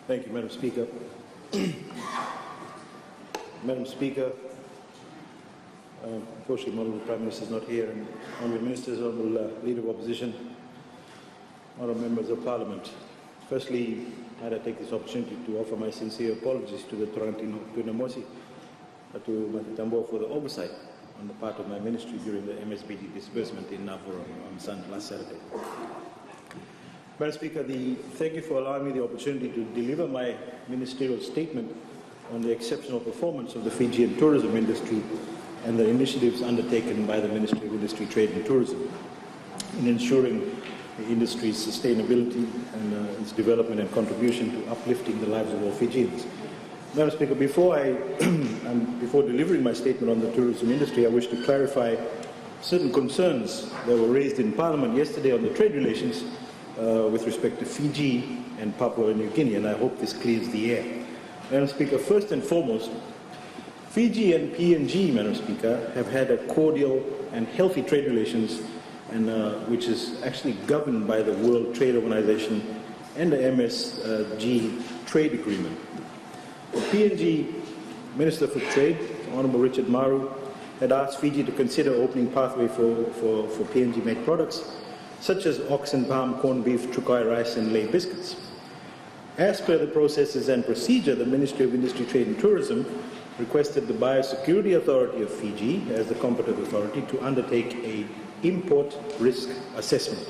Thank you, Madam Speaker. Madam Speaker, unfortunately, Honourable Prime Minister is not here, and Honourable Ministers, Honourable Leader of Opposition, Honourable Members of Parliament. Firstly, might I take this opportunity to offer my sincere apologies to the Torrentino, to Namosi, to Matitambo for the oversight on the part of my ministry during the MSBD disbursement in Navoro on last Saturday. Madam Speaker, thank you for allowing me the opportunity to deliver my ministerial statement on the exceptional performance of the Fijian tourism industry and the initiatives undertaken by the Ministry of Industry, Trade and Tourism in ensuring the industry's sustainability and its development and contribution to uplifting the lives of all Fijians. Madam Speaker, before delivering my statement on the tourism industry, I wish to clarify certain concerns that were raised in Parliament yesterday on the trade relations with respect to Fiji and Papua New Guinea, and I hope this clears the air. Madam Speaker, first and foremost, Fiji and PNG, Madam Speaker, have had a cordial and healthy trade relations, and which is actually governed by the World Trade Organization and the MSG trade agreement. The PNG Minister for Trade, Honourable Richard Maru, had asked Fiji to consider opening pathway for PNG-made products, such as ox and palm, corned beef, trukai rice and lei biscuits. As per the processes and procedure, the Ministry of Industry, Trade and Tourism requested the Biosecurity Authority of Fiji, as the competent authority, to undertake an import risk assessment.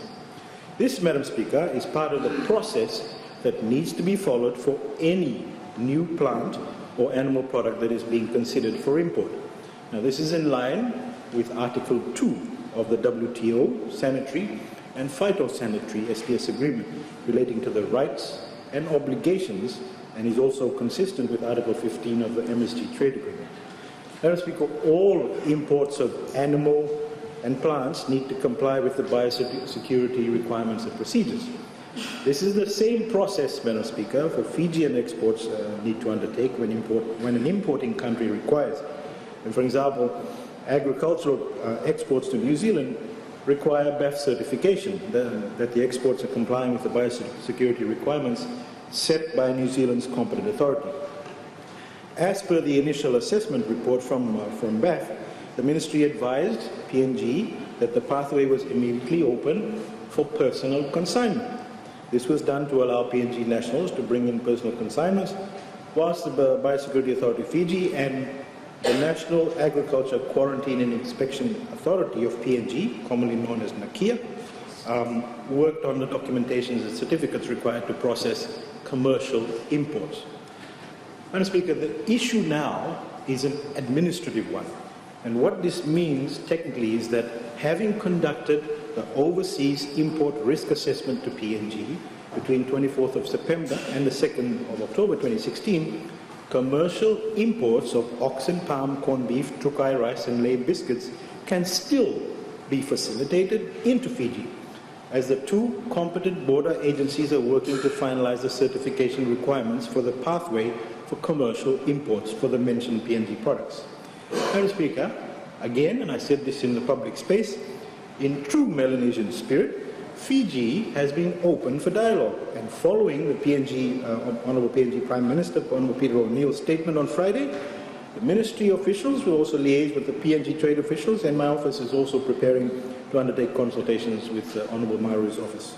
This, Madam Speaker, is part of the process that needs to be followed for any new plant or animal product that is being considered for import. Now, this is in line with Article 2 of the WTO Sanitary and Phytosanitary SPS agreement relating to the rights and obligations, and is also consistent with Article 15 of the MSG trade agreement. Madam Speaker, all imports of animal and plants need to comply with the biosecurity requirements and procedures. This is the same process, Madam Speaker, for Fijian exports need to undertake when an importing country requires. And for example, agricultural exports to New Zealand require BAF certification, that the exports are complying with the biosecurity requirements set by New Zealand's competent authority. As per the initial assessment report from BAF, the Ministry advised PNG that the pathway was immediately open for personal consignment. This was done to allow PNG nationals to bring in personal consignments, whilst the Biosecurity Authority of Fiji and the National Agriculture Quarantine and Inspection Authority of PNG, commonly known as NAQIA, worked on the documentations and certificates required to process commercial imports. Madam Speaker, the issue now is an administrative one. And what this means technically is that having conducted the overseas import risk assessment to PNG between 24th of September and the 2nd of October 2016, commercial imports of ox and palm, corned beef, trukai rice and lei biscuits can still be facilitated into Fiji, as the two competent border agencies are working to finalize the certification requirements for the pathway for commercial imports for the mentioned PNG products. Madam Speaker, again, and I said this in the public space, in true Melanesian spirit, Fiji has been open for dialogue, and following the Honourable PNG Prime Minister, Honourable Peter O'Neill's statement on Friday, the Ministry officials will also liaise with the PNG trade officials, and my office is also preparing to undertake consultations with Honourable Maru's office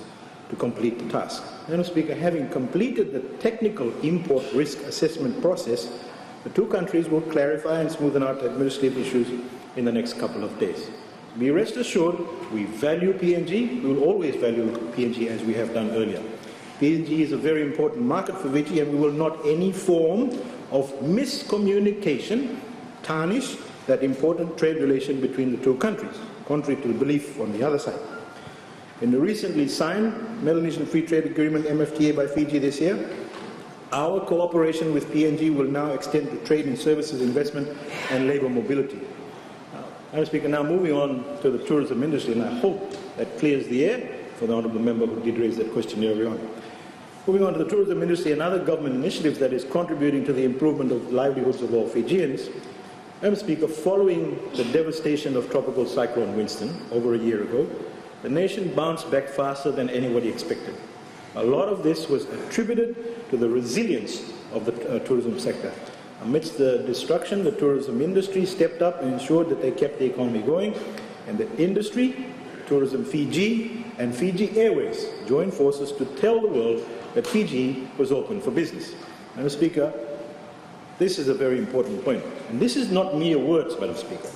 to complete the task. Madam Speaker, having completed the technical import risk assessment process, the two countries will clarify and smoothen out administrative issues in the next couple of days. Be rest assured, we value PNG. We will always value PNG as we have done earlier. PNG is a very important market for Fiji, and we will not any form of miscommunication tarnish that important trade relation between the two countries, contrary to the belief on the other side. In the recently signed Melanesian Free Trade Agreement, MFTA, by Fiji this year, our cooperation with PNG will now extend to trade and services, investment and labour mobility. Madam Speaker, now moving on to the tourism industry, and I hope that clears the air for the Honourable Member who did raise that question earlier on. Moving on to the tourism industry and other government initiatives that is contributing to the improvement of livelihoods of all Fijians. Madam Speaker, following the devastation of Tropical Cyclone Winston over a year ago, the nation bounced back faster than anybody expected. A lot of this was attributed to the resilience of the tourism sector. Amidst the destruction, the tourism industry stepped up and ensured that they kept the economy going, and the industry, Tourism Fiji and Fiji Airways joined forces to tell the world that Fiji was open for business. Madam Speaker, this is a very important point, and this is not mere words, Madam Speaker.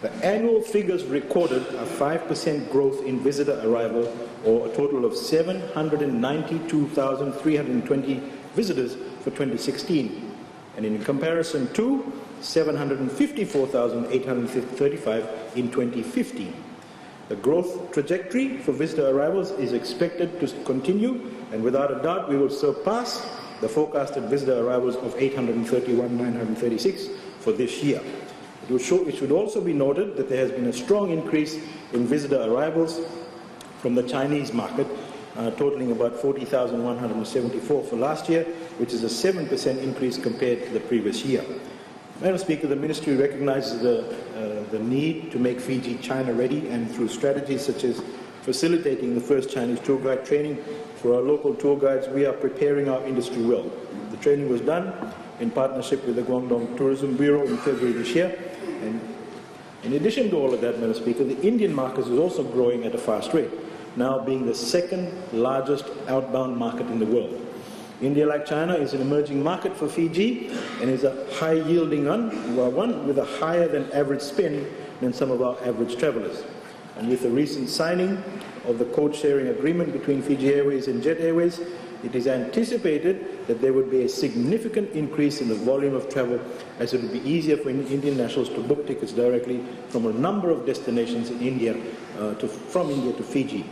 The annual figures recorded a 5% growth in visitor arrival, or a total of 792,320 visitors for 2016, and in comparison to 754,835 in 2015. The growth trajectory for visitor arrivals is expected to continue, and without a doubt we will surpass the forecasted visitor arrivals of 831,936 for this year. It should also be noted that there has been a strong increase in visitor arrivals from the Chinese market, totaling about 40,174 for last year, which is a 7% increase compared to the previous year. Madam Speaker, the Ministry recognizes the need to make Fiji China ready, and through strategies such as facilitating the first Chinese tour guide training for our local tour guides, we are preparing our industry well. The training was done in partnership with the Guangdong Tourism Bureau in February this year. And in addition to all of that, Madam Speaker, the Indian market is also growing at a fast rate, now being the second largest outbound market in the world. India, like China, is an emerging market for Fiji and is a high-yielding one with a higher than average spend than some of our average travelers. And with the recent signing of the code-sharing agreement between Fiji Airways and Jet Airways, it is anticipated that there would be a significant increase in the volume of travel, as it would be easier for Indian nationals to book tickets directly from a number of destinations in India, from India to Fiji.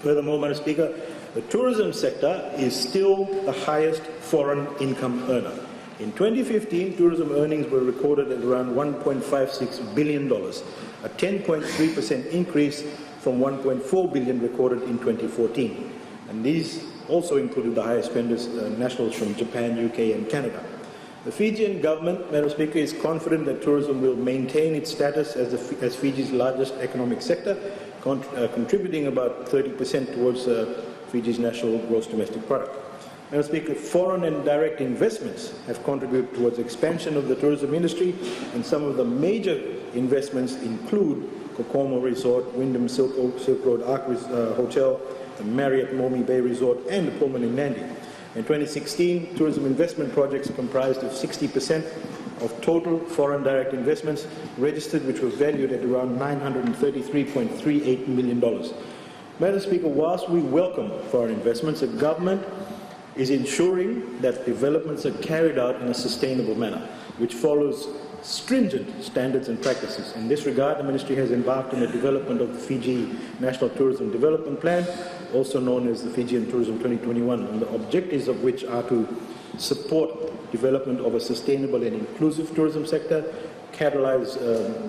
Furthermore, Madam Speaker, the tourism sector is still the highest foreign income earner. In 2015, tourism earnings were recorded at around $1.56 billion, a 10.3% increase from $1.4 billion recorded in 2014. And these also included the highest spenders, nationals from Japan, UK and Canada. The Fijian government, Madam Speaker, is confident that tourism will maintain its status as Fiji's largest economic sector, contributing about 30% towards Fiji's national gross domestic product. Madam Speaker, foreign and direct investments have contributed towards expansion of the tourism industry, and some of the major investments include Kokomo Resort, Wyndham Silk Road Arc Hotel, the Marriott Momi Bay Resort, and the Pullman in Nandi. In 2016, tourism investment projects comprised of 60% of total foreign direct investments registered, which were valued at around $933.38 million. Madam Speaker, whilst we welcome foreign investments, the government is ensuring that developments are carried out in a sustainable manner, which follows stringent standards and practices. In this regard, the Ministry has embarked on the development of the Fiji National Tourism Development Plan, also known as the Fijian Tourism 2021, and the objectives of which are to support development of a sustainable and inclusive tourism sector, catalyze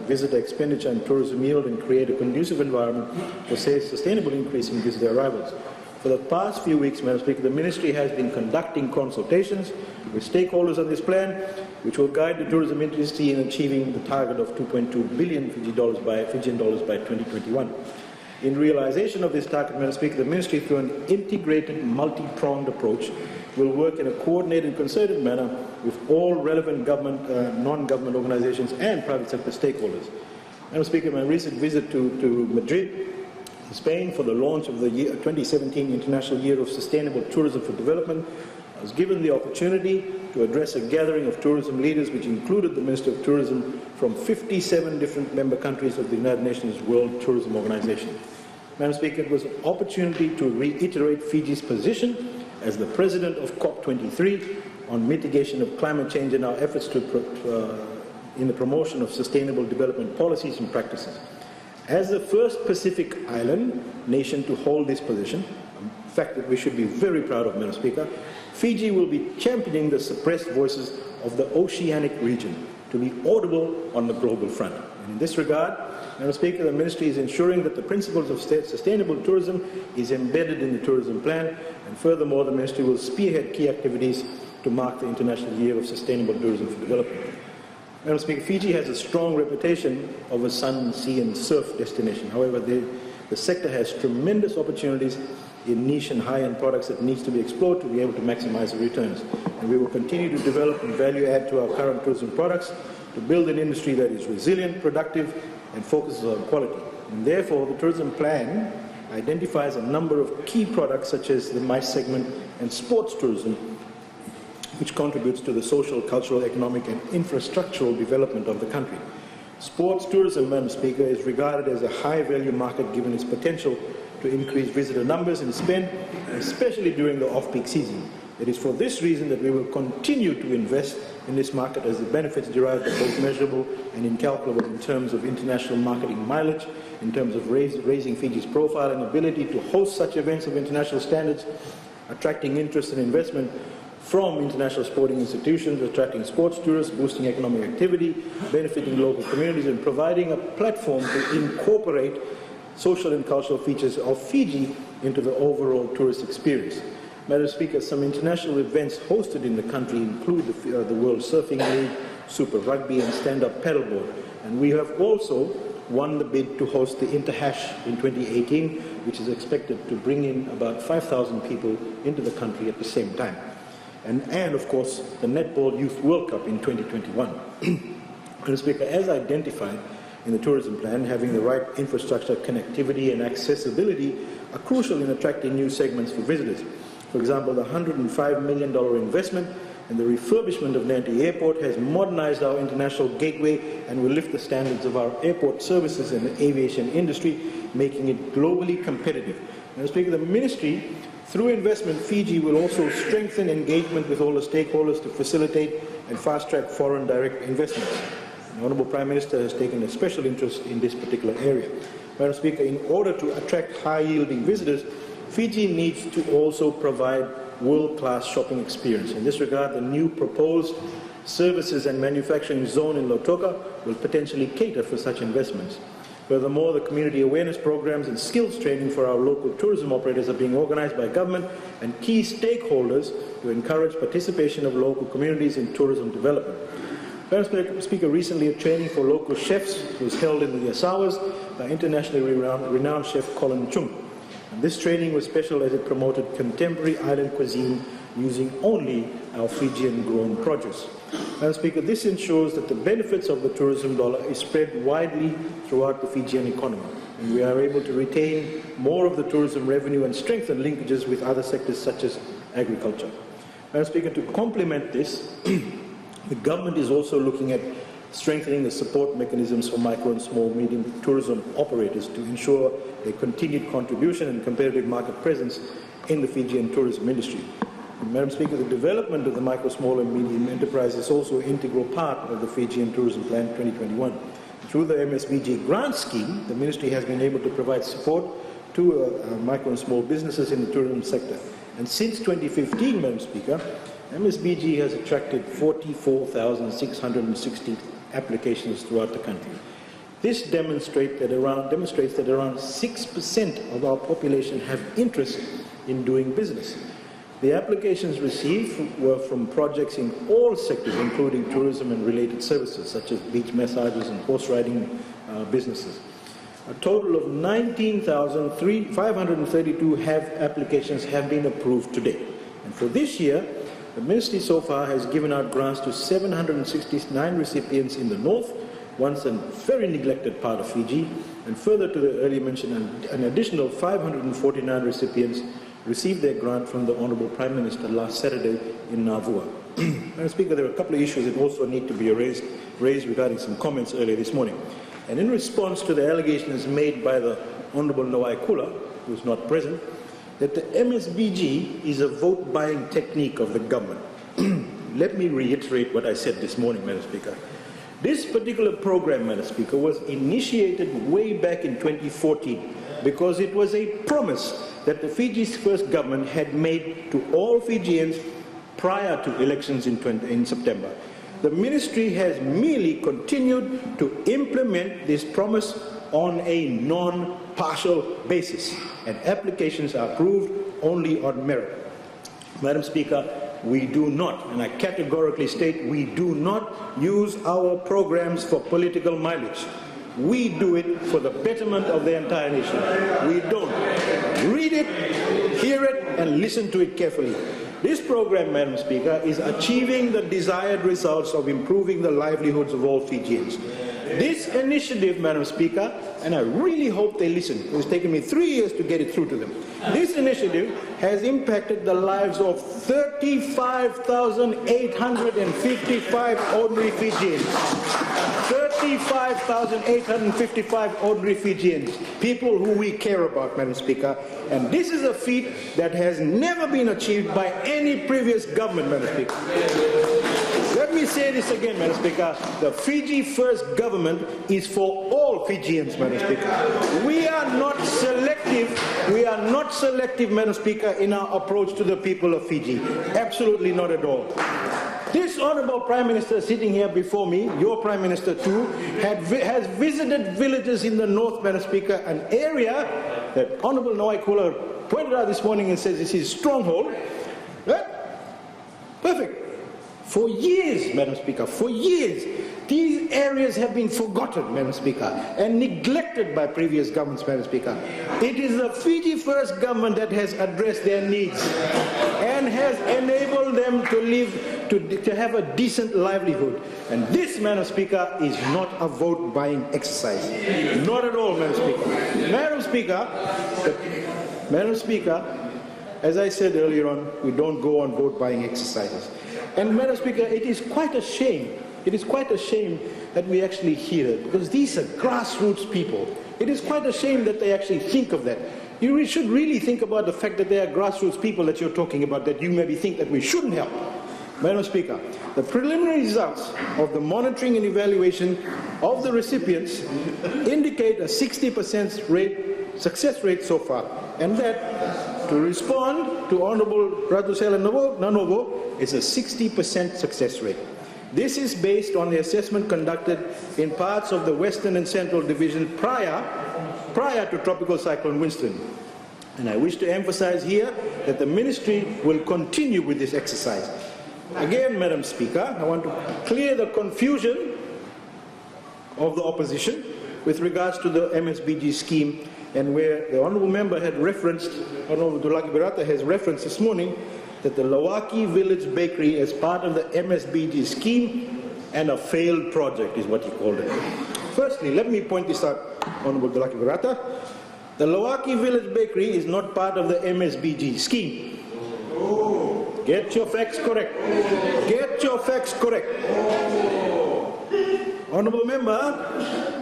visitor expenditure and tourism yield, and create a conducive environment for sustainable increase in visitor arrivals. For the past few weeks, Madam Speaker, the Ministry has been conducting consultations with stakeholders on this plan, which will guide the tourism industry in achieving the target of 2.2 billion Fijian dollars by 2021. In realization of this target, Madam Speaker, the Ministry, through an integrated, multi-pronged approach, will work in a coordinated, concerted manner with all relevant government, non-government organizations and private sector stakeholders. Madam Speaker, my recent visit to Madrid, Spain, for the launch of the 2017 International Year of Sustainable Tourism for Development, I was given the opportunity to address a gathering of tourism leaders, which included the Minister of Tourism from 57 different member countries of the United Nations World Tourism Organization. Madam Speaker, it was an opportunity to reiterate Fiji's position as the President of COP23 on mitigation of climate change and our efforts in the promotion of sustainable development policies and practices. As the first Pacific Island nation to hold this position, a fact that we should be very proud of, Madam Speaker, Fiji will be championing the suppressed voices of the oceanic region to be audible on the global front. And in this regard, Madam Speaker, the Ministry is ensuring that the principles of sustainable tourism is embedded in the tourism plan, and furthermore, the Ministry will spearhead key activities to mark the International Year of Sustainable Tourism for Development. Madam Speaker, Fiji has a strong reputation of a sun, sea and surf destination. However, the sector has tremendous opportunities in niche and high-end products that needs to be explored to be able to maximize the returns. And we will continue to develop and value add to our current tourism products to build an industry that is resilient, productive, and focuses on quality. And therefore, the tourism plan identifies a number of key products such as the MICE segment and sports tourism, which contributes to the social, cultural, economic, and infrastructural development of the country. Sports tourism, Madam Speaker, is regarded as a high-value market given its potential to increase visitor numbers and spend, especially during the off-peak season. It is for this reason that we will continue to invest in this market, as the benefits derived are both measurable and incalculable in terms of international marketing mileage, in terms of raising Fiji's profile and ability to host such events of international standards, attracting interest and investment from international sporting institutions, attracting sports tourists, boosting economic activity, benefiting local communities, and providing a platform to incorporate social and cultural features of Fiji into the overall tourist experience. Madam Speaker, some international events hosted in the country include the World Surfing League, Super Rugby, and Stand-Up Paddleboard. And we have also won the bid to host the Interhash in 2018, which is expected to bring in about 5,000 people into the country at the same time. And of course, the Netball Youth World Cup in 2021. Madam Speaker, as identified in the tourism plan, having the right infrastructure, connectivity, and accessibility are crucial in attracting new segments for visitors. For example, the $105 million investment in the refurbishment of Nanti Airport has modernized our international gateway and will lift the standards of our airport services and the aviation industry, making it globally competitive. Madam Speaker, the Ministry, through investment, Fiji will also strengthen engagement with all the stakeholders to facilitate and fast-track foreign direct investments. The Honourable Prime Minister has taken a special interest in this particular area. Madam Speaker, in order to attract high-yielding visitors, Fiji needs to also provide world-class shopping experience. In this regard, the new proposed services and manufacturing zone in Lautoka will potentially cater for such investments. Furthermore, the community awareness programs and skills training for our local tourism operators are being organized by government and key stakeholders to encourage participation of local communities in tourism development. Madam Speaker, recently a training for local chefs was held in the Yasawas by internationally renowned chef Colin Chung. And this training was special as it promoted contemporary island cuisine using only our Fijian-grown produce. Madam Speaker, this ensures that the benefits of the tourism dollar is spread widely throughout the Fijian economy, and we are able to retain more of the tourism revenue and strengthen linkages with other sectors such as agriculture. Madam Speaker, to complement this, the government is also looking at strengthening the support mechanisms for micro and small medium tourism operators to ensure their continued contribution and competitive market presence in the Fijian tourism industry. And Madam Speaker, the development of the micro, small and medium enterprise is also an integral part of the Fijian Tourism Plan 2021. Through the MSBG grant scheme, the Ministry has been able to provide support to micro and small businesses in the tourism sector. And since 2015, Madam Speaker, MSBG has attracted 44,660 applications throughout the country. This demonstrates that around 6% of our population have interest in doing business. The applications received were from projects in all sectors, including tourism and related services, such as beach massages and horse riding businesses. A total of 19,532 applications have been approved to date. And for this year, the Ministry so far has given out grants to 769 recipients in the north, once a very neglected part of Fiji, and further to the earlier mentioned, an additional 549 recipients received their grant from the Honourable Prime Minister last Saturday in Navua. Madam Speaker, there are a couple of issues that also need to be raised regarding some comments earlier this morning. And in response to the allegations made by the Honourable Nawai Kula, who is not present, that the MSBG is a vote-buying technique of the government. Let me reiterate what I said this morning, Madam Speaker. This particular program, Madam Speaker, was initiated way back in 2014 because it was a promise that the Fiji's first government had made to all Fijians prior to elections in September. The Ministry has merely continued to implement this promise on a non-partial basis, and applications are approved only on merit. Madam Speaker, we do not, and I categorically state, we do not use our programs for political mileage. We do it for the betterment of the entire nation. We don't. Read it, hear it, and listen to it carefully. This program, Madam Speaker, is achieving the desired results of improving the livelihoods of all Fijians. This initiative, Madam Speaker, and I really hope they listen, because it's taken me 3 years to get it through to them. This initiative has impacted the lives of 35,855 ordinary Fijians. 35,855 ordinary Fijians, people who we care about, Madam Speaker. And this is a feat that has never been achieved by any previous government, Madam Speaker. Let me say this again, Madam Speaker. The Fiji First government is for all Fijians, Madam Speaker. We are not selective. We are not selective, Madam Speaker, in our approach to the people of Fiji. Absolutely not at all. This Honourable Prime Minister sitting here before me, your Prime Minister too, has visited villages in the north, Madam Speaker, an area that Honourable Nawai Kula pointed out this morning and says this is stronghold. Right? Perfect. For years, Madam Speaker, for years, these areas have been forgotten, Madam Speaker, and neglected by previous governments, Madam Speaker. It is the Fiji First government that has addressed their needs and has enabled them to live, to have a decent livelihood. And this, Madam Speaker, is not a vote-buying exercise. Not at all, Madam Speaker. Madam Speaker, as I said earlier on, we don't go on vote-buying exercises. And Madam Speaker, it is quite a shame. It is quite a shame that we actually hear it, because these are grassroots people. It is quite a shame that they actually think of that. You should really think about the fact that they are grassroots people that you're talking about, that you maybe think that we shouldn't help. Madam Speaker, the preliminary results of the monitoring and evaluation of the recipients indicate a 60% success rate so far, and that, to respond to Honourable Radusela Nanovo, is a 60% success rate. This is based on the assessment conducted in parts of the Western and Central Division prior to Tropical Cyclone Winston. And I wish to emphasize here that the Ministry will continue with this exercise. Again, Madam Speaker, I want to clear the confusion of the opposition with regards to the MSBG scheme, and where the Honourable Member had referenced, Honourable Dulaki Birata has referenced this morning, that the Lawaki Village Bakery is part of the MSBG scheme and a failed project is what he called it. Firstly, let me point this out, Honourable Dulaki Birata. The Lawaki Village Bakery is not part of the MSBG scheme. Get your facts correct. Get your facts correct. Honourable Member,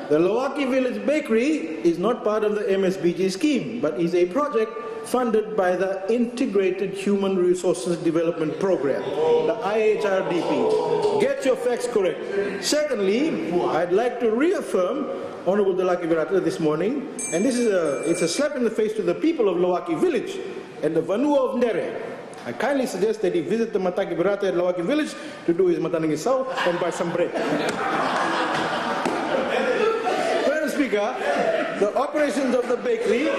the Lawaki Village Bakery is not part of the MSBG scheme, but is a project funded by the Integrated Human Resources Development Program, the IHRDP. Get your facts correct. Secondly, I'd like to reaffirm Honourable Dulaki Birata this morning, and this is it's a slap in the face to the people of Lawaki Village and the Vanua of Ndere. I kindly suggest that he visit the Mataki Birata at Lawaki Village to do his matanangisau and buy some bread. Madam Speaker, the operations of the bakery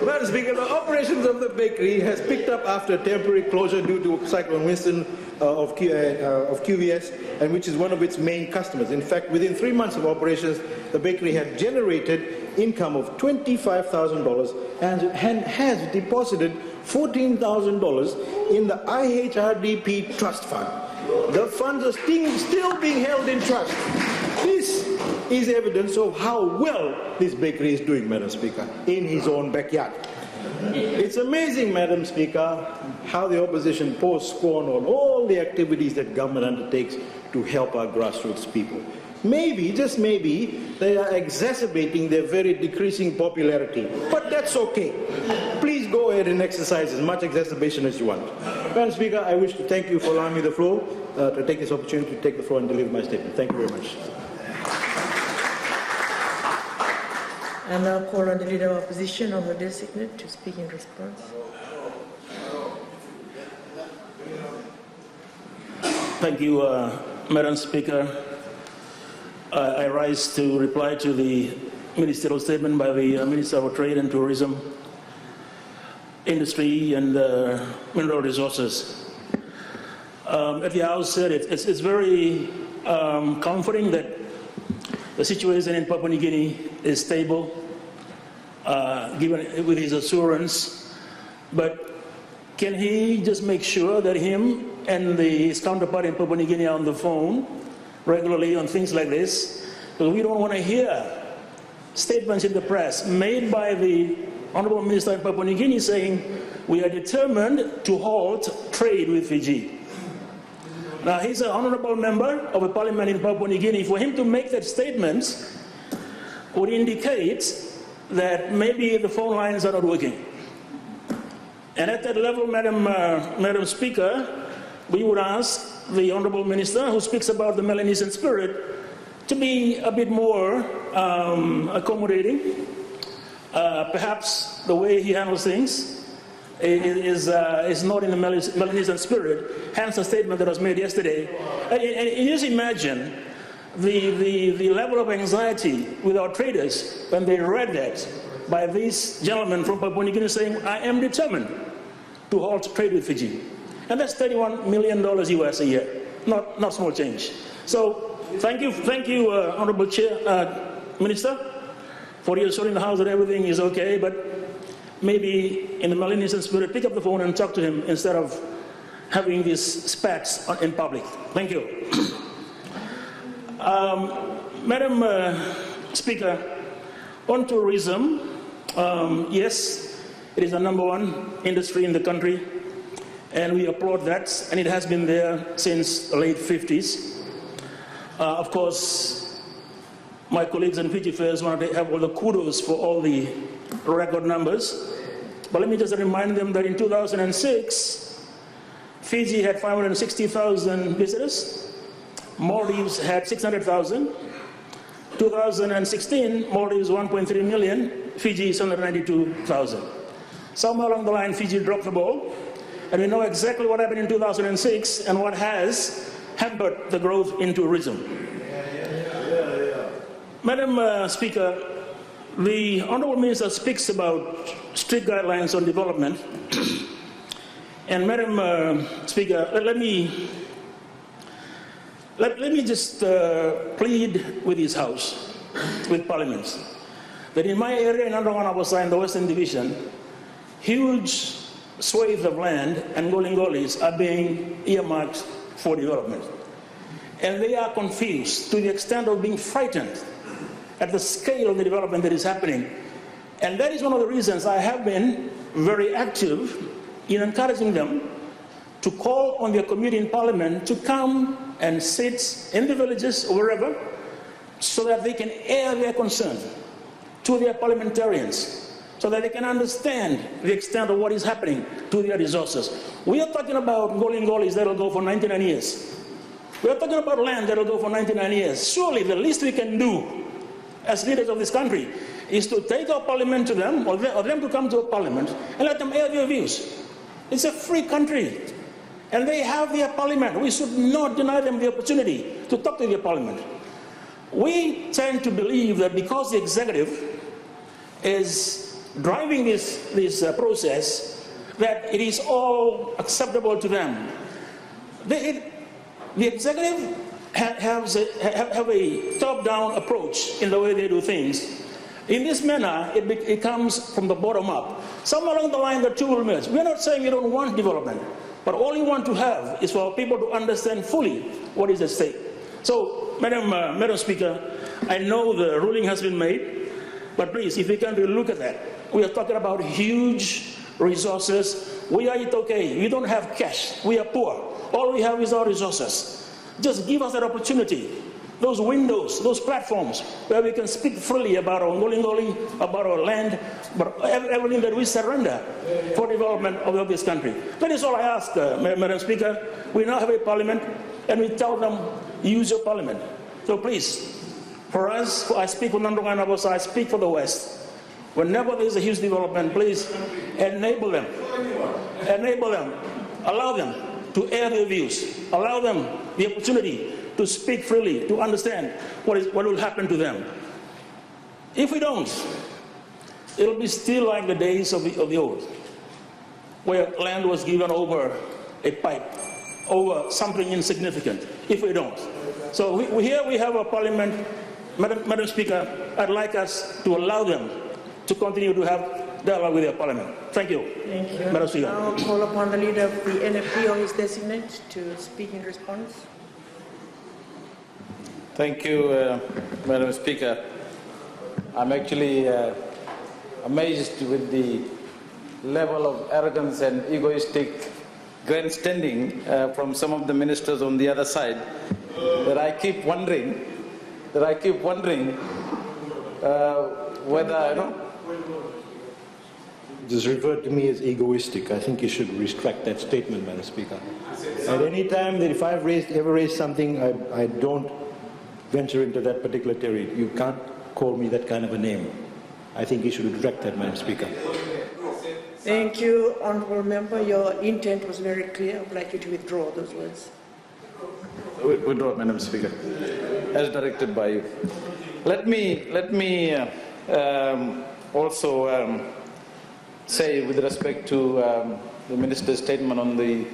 Madam Speaker, the operations of the bakery has picked up after temporary closure due to Cyclone Winston of QVS, and which is one of its main customers. In fact, within 3 months of operations, the bakery had generated income of $25,000 and has deposited $14,000 in the IHRDP trust fund. The funds are still being held in trust. This is evidence of how well this bakery is doing, Madam Speaker, in his own backyard. It's amazing, Madam Speaker, how the opposition pours scorn on all the activities that government undertakes to help our grassroots people. Maybe, just maybe, they are exacerbating their very decreasing popularity. But that's okay. Please go ahead and exercise as much exacerbation as you want. Madam Speaker, I wish to thank you for allowing me the floor, to take this opportunity to take the floor and deliver my statement. Thank you very much. I now call on the Leader of Opposition, Honourable Designate, to speak in response. Thank you, Madam Speaker. I rise to reply to the ministerial statement by the Minister of Trade and Tourism, Industry and Mineral Resources. At the outset, it's very comforting that the situation in Papua New Guinea is stable, given with his assurance. But can he just make sure that him and his counterpart in Papua New Guinea are on the phone regularly on things like this? Because we don't want to hear statements in the press made by the Honorable Minister in Papua New Guinea saying we are determined to halt trade with Fiji. Now, he's an honorable member of a parliament in Papua New Guinea. For him to make that statement would indicate that maybe the phone lines are not working. And at that level, Madam Speaker, we would ask the Honorable Minister, who speaks about the Melanesian spirit, to be a bit more accommodating. Perhaps the way he handles things is not in the Melanesian spirit, hence the statement that was made yesterday. And just imagine the level of anxiety with our traders when they read that by these gentlemen from Papua New Guinea saying, I am determined to halt trade with Fiji. And that's $31 million US a year, not small change. So thank you, Honorable Chair, Minister, for reassuring the House that everything is okay, but maybe in the Melanesian spirit, pick up the phone and talk to him instead of having these spats in public. Thank you. Madam Speaker, on tourism, yes, it is the #1 industry in the country, and we applaud that, and it has been there since the late 50s. Of course, my colleagues in Fiji Affairs want to have all the kudos for all the record numbers. But let me just remind them that in 2006, Fiji had 560,000 visitors. Maldives had 600,000. 2016, Maldives 1.3 million. Fiji 792,000. Somewhere along the line, Fiji dropped the ball. And we know exactly what happened in 2006 and what has hampered the growth in tourism. Madam Speaker, the Honourable Minister speaks about strict guidelines on development. And Madam Speaker, let me just plead with his House, with Parliament, that in my area in Andronganabasa in the Western Division, huge swathes of land and golingolis are being earmarked for development. And they are confused to the extent of being frightened at the scale of the development that is happening. And that is one of the reasons I have been very active in encouraging them to call on their committee in Parliament to come and sit in the villages or wherever so that they can air their concern to their parliamentarians, so that they can understand the extent of what is happening to their resources. We are talking about golingolis that will go for 99 years. We are talking about land that will go for 99 years. Surely the least we can do as leaders of this country is to take our parliament to them, or them to come to a parliament, and let them air their views. It's a free country, and they have their parliament. We should not deny them the opportunity to talk to their parliament. We tend to believe that because the executive is driving this process, that it is all acceptable to them. The executive have a top-down approach in the way they do things. In this manner, it comes from the bottom up. Somewhere along the line, the two will merge. We're not saying we don't want development, but all we want to have is for people to understand fully what is at stake. So, Madam Speaker, I know the ruling has been made, but please, if we can really look at that, we are talking about huge resources. We are okay. We don't have cash. We are poor. All we have is our resources. Just give us that opportunity, those windows, those platforms where we can speak freely about our ngolingoli, about our land, about everything that we surrender for development of this country. That is all I ask, Madam Speaker. We now have a parliament, and we tell them, use your parliament. So please, for us, I speak for Nandonganabasa, I speak for the West. Whenever there is a huge development, please enable them. Enable them. Allow them to air their views. Allow them the opportunity to speak freely, to understand what will happen to them. If we don't, it'll be still like the days of the old, where land was given over a pipe over something insignificant if we don't. So here we have a parliament, Madam Speaker, I'd like us to allow them to continue to have dialogue with their parliament. Thank you. Thank you. Madam Speaker. Now I'll call upon the leader of the NFP or his designate to speak in response. Thank you, Madam Speaker. I'm actually amazed with the level of arrogance and egoistic grandstanding from some of the ministers on the other side that I keep wondering whether, you know. Just referred to me as egoistic. I think you should retract that statement, Madam Speaker. At any time that if I've ever raised something, I don't venture into that particular territory. You can't call me that kind of a name. I think you should retract that, Madam Speaker. Thank you, Honourable Member. Your intent was very clear. I would like you to withdraw those words. Withdraw, Madam Speaker, as directed by you. Let me also say, with respect to the Minister's statement on the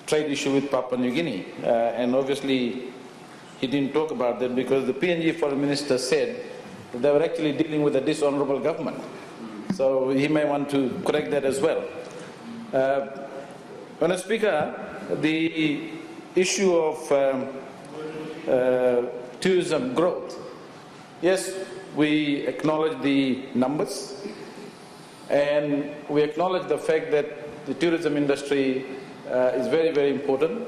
trade issue with Papua New Guinea, and obviously he didn't talk about that because the PNG Foreign Minister said that they were actually dealing with a dishonourable government. So he may want to correct that as well. Madam Speaker, the issue of tourism growth, yes, we acknowledge the numbers and we acknowledge the fact that the tourism industry is very, very important.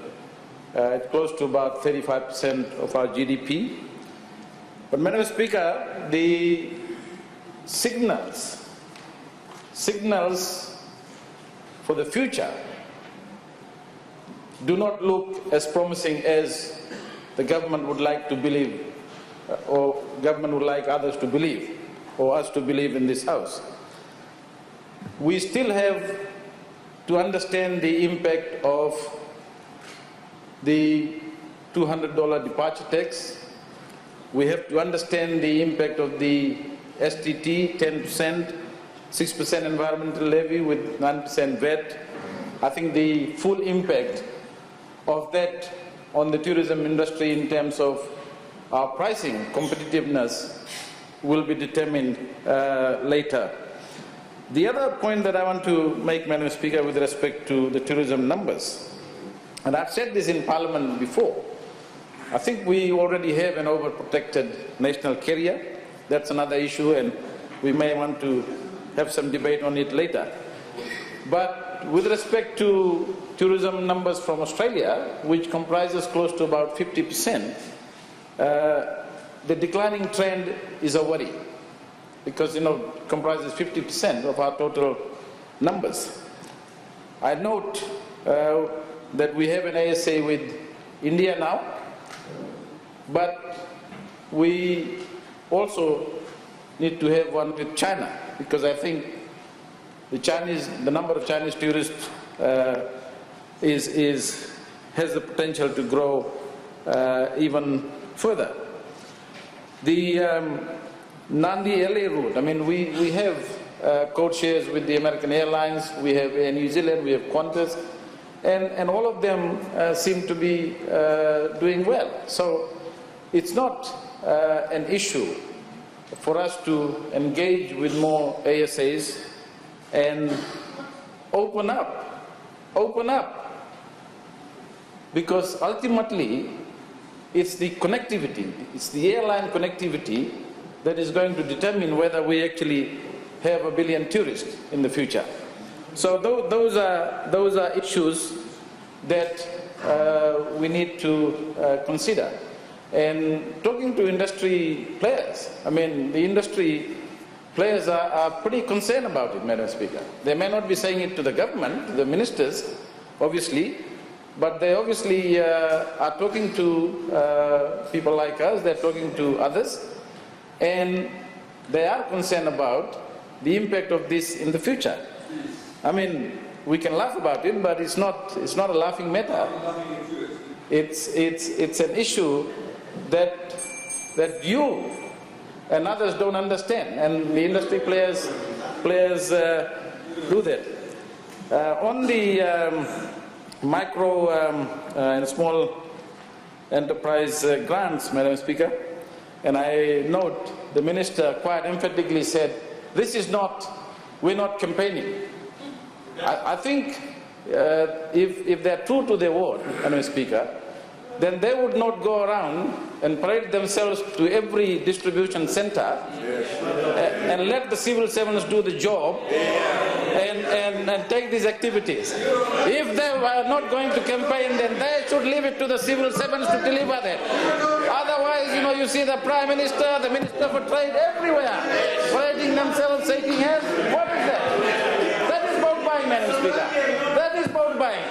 It's close to about 35% of our GDP. But Madam Speaker, the signals for the future do not look as promising as the government would like to believe, or government would like others to believe, or us to believe in this House. We still have to understand the impact of the $200 departure tax. We have to understand the impact of the STT, 10%, 6% environmental levy with 9% VAT. I think the full impact of that on the tourism industry in terms of our pricing competitiveness will be determined later. The other point that I want to make, Madam Speaker, with respect to the tourism numbers, and I've said this in Parliament before, I think we already have an overprotected national carrier. That's another issue, and we may want to have some debate on it later. But with respect to tourism numbers from Australia, which comprises close to about 50%, the declining trend is a worry, because comprises 50% of our total numbers. I note that we have an ASA with India now, but we also need to have one with China, because I think the number of Chinese tourists has the potential to grow even further. The Nandi-LA route, I mean, we have code shares with the American Airlines, we have Air New Zealand, we have Qantas, and all of them seem to be doing well. So it's not an issue for us to engage with more ASAs and open up, because ultimately it's the connectivity, it's the airline connectivity that is going to determine whether we actually have 1 billion tourists in the future. So those are issues that we need to consider. And talking to industry players, I mean, the industry players are pretty concerned about it, Madam Speaker. They may not be saying it to the government, the ministers, obviously, but they obviously are talking to people like us, they're talking to others, and they are concerned about the impact of this in the future. I mean, we can laugh about it, but it's not a laughing matter. It's an issue that you and others don't understand, and the industry players do that. On the micro and small enterprise grants, Madam Speaker, and I note the Minister quite emphatically said, this is not, we're not campaigning. I think if they're true to their word, Madam Speaker, then they would not go around and parade themselves to every distribution center and let the civil servants do the job and take these activities. If they were not going to campaign, then they should leave it to the civil servants to deliver that. Otherwise, you see the Prime Minister, the Minister for Trade everywhere, parading themselves, shaking hands. What is that? That is vote buying, Madam Speaker. That is vote buying.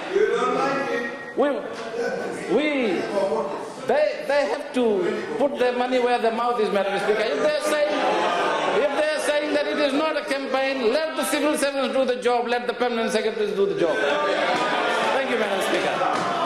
They have to put their money where their mouth is, Madam Speaker. If they're saying that it is not a campaign, let the civil servants do the job, let the permanent secretaries do the job. Thank you, Madam Speaker.